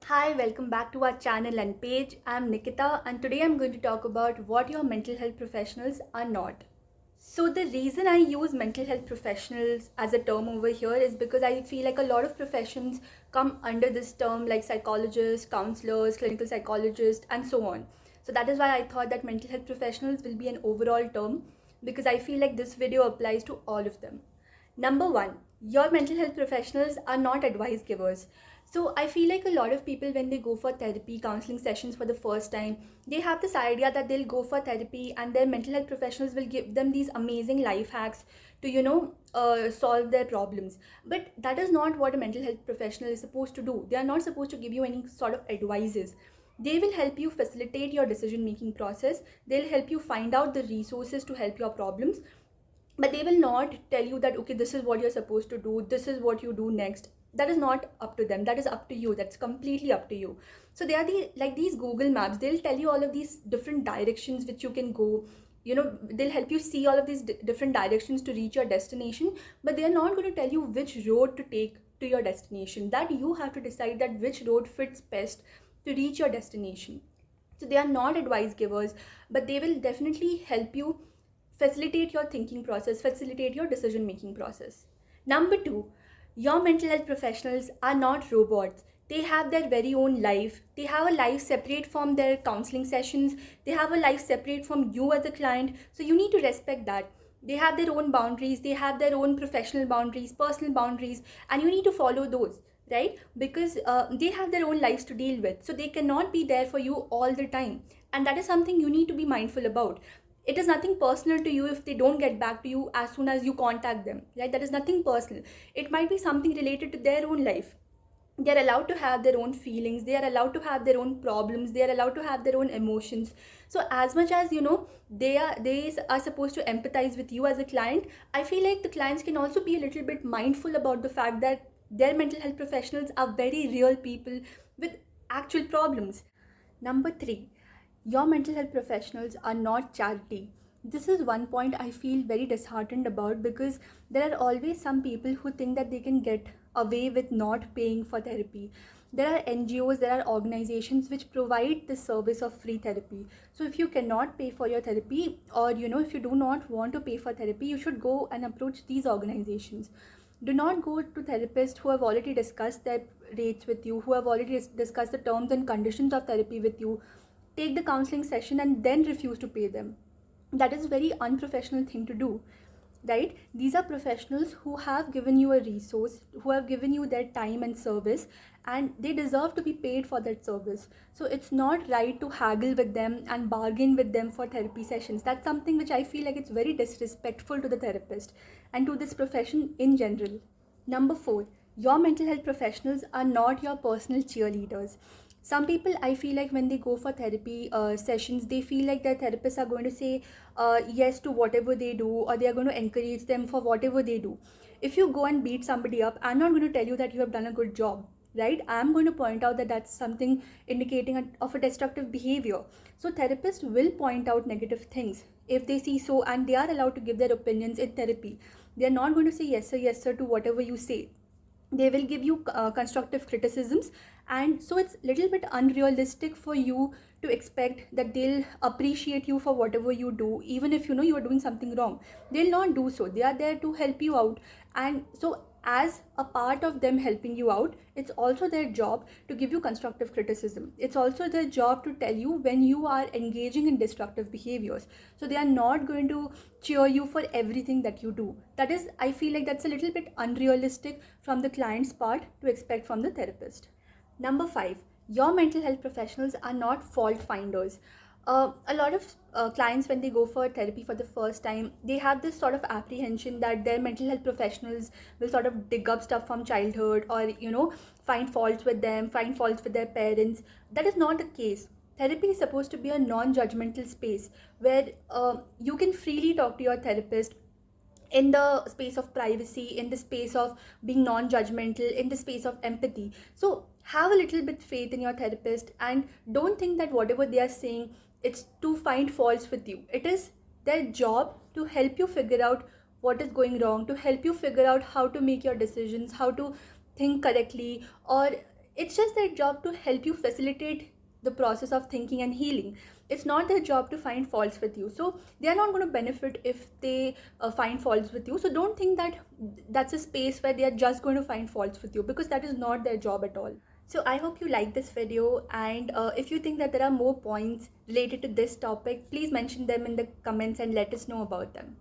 Hi, welcome back to our channel and page. I'm Nikita and today I'm going to talk about what your mental health professionals are not. So the reason I use mental health professionals as a term over here is because I feel like a lot of professions come under this term like psychologists, counselors, clinical psychologists and so on. So that is why I thought that mental health professionals will be an overall term because I feel like this video applies to all of them. Number one, your mental health professionals are not advice givers. So I feel like a lot of people, when they go for therapy, counseling sessions for the first time, they have this idea that they'll go for therapy and their mental health professionals will give them these amazing life hacks to, solve their problems. But that is not what a mental health professional is supposed to do. They are not supposed to give you any sort of advices. They will help you facilitate your decision making process. They'll help you find out the resources to help your problems, but they will not tell you that okay, this is what you're supposed to do, this is what you do next. That is not up to them, that is up to you, that's completely up to you. So they are these Google Maps. They'll tell you all of these different directions which you can go. They'll help you see all of these different directions to reach your destination, but they are not going to tell you which road to take to your destination. That you have to decide that which road fits best to reach your destination. So they are not advice givers, but they will definitely help you facilitate your thinking process, facilitate your decision making process. Number two, your mental health professionals are not robots. They have their very own life. They have a life separate from their counseling sessions. They have a life separate from you as a client. So you need to respect that. They have their own boundaries, they have their own professional boundaries, personal boundaries, and you need to follow those, right? Because they have their own lives to deal with. So they cannot be there for you all the time. And that is something you need to be mindful about. It is nothing personal to you if they don't get back to you as soon as you contact them, right? That is nothing personal. It might be something related to their own life. They are allowed to have their own feelings, they are allowed to have their own problems, they are allowed to have their own emotions. So as much as they are supposed to empathize with you as a client, I feel like the clients can also be a little bit mindful about the fact that their mental health professionals are very real people with actual problems. Number three, your mental health professionals are not charity. This is one point I feel very disheartened about because there are always some people who think that they can get away with not paying for therapy. There are NGOs, there are organizations which provide the service of free therapy. So if you cannot pay for your therapy, or if you do not want to pay for therapy, you should go and approach these organizations. Do not go to therapists who have already discussed their rates with you, who have already discussed the terms and conditions of therapy with you. Take the counseling session and then refuse to pay them. That is a very unprofessional thing to do, right? These are professionals who have given you a resource, who have given you their time and service, and they deserve to be paid for that service. So it's not right to haggle with them and bargain with them for therapy sessions. That's something which I feel like it's very disrespectful to the therapist and to this profession in general. Number four, your mental health professionals are not your personal cheerleaders. Some people, I feel like when they go for therapy sessions, they feel like their therapists are going to say yes to whatever they do, or they are going to encourage them for whatever they do. If you go and beat somebody up, I'm not going to tell you that you have done a good job, right? I'm going to point out that that's something indicating of a destructive behavior. So therapists will point out negative things if they see so, and they are allowed to give their opinions in therapy. They're not going to say yes sir to whatever you say. They will give you constructive criticisms, and so it's little bit unrealistic for you to expect that they'll appreciate you for whatever you do, even if you know you are doing something wrong. They'll not do so. They are there to help you out, and so as a part of them helping you out, it's also their job to give you constructive criticism. It's also their job to tell you when you are engaging in destructive behaviors. So they are not going to cheer you for everything that you do. That is, I feel like that's a little bit unrealistic from the client's part to expect from the therapist. Number five, your mental health professionals are not fault finders. A lot of clients, when they go for therapy for the first time, they have this sort of apprehension that their mental health professionals will sort of dig up stuff from childhood, or find faults with them, find faults with their parents. That is not the case. Therapy is supposed to be a non-judgmental space where you can freely talk to your therapist in the space of privacy, in the space of being non-judgmental, in the space of empathy. So have a little bit faith in your therapist, and don't think that whatever they are saying, it's to find faults with you. It is their job to help you figure out what is going wrong, to help you figure out how to make your decisions, how to think correctly, or It's just their job to help you facilitate the process of thinking and healing. It's not their job to find faults with you. So they are not going to benefit if they find faults with you. So don't think that that's a space where they are just going to find faults with you, because that is not their job at all. So I hope you like this video, and if you think that there are more points related to this topic, please mention them in the comments and let us know about them.